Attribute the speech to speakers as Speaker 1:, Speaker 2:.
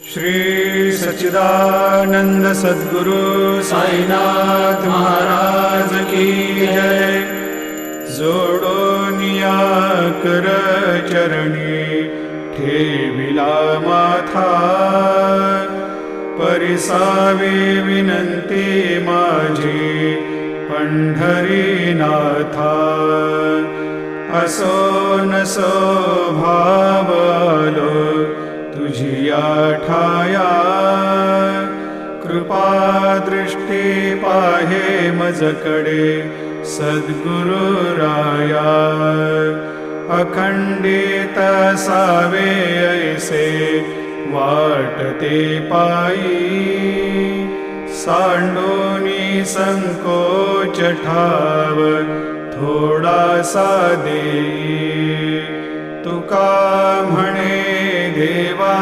Speaker 1: श्री सच्चिदानंद सद्गुरु साईनाथ महाराज की जय। जोडोनिया कर चरणी ठेविला माथा, परिसावे विनंती माझी पंढरीनाथा। असो नसो भाव आलो तुझिया ठाया, कृपा दृष्टी पाहे मजकडे सद्गुरु राया। अखंडित सावे ऐसे वाटते पायी, सांडोनी संकोच ठाव थोडासा देई। तुका म्हणे देवा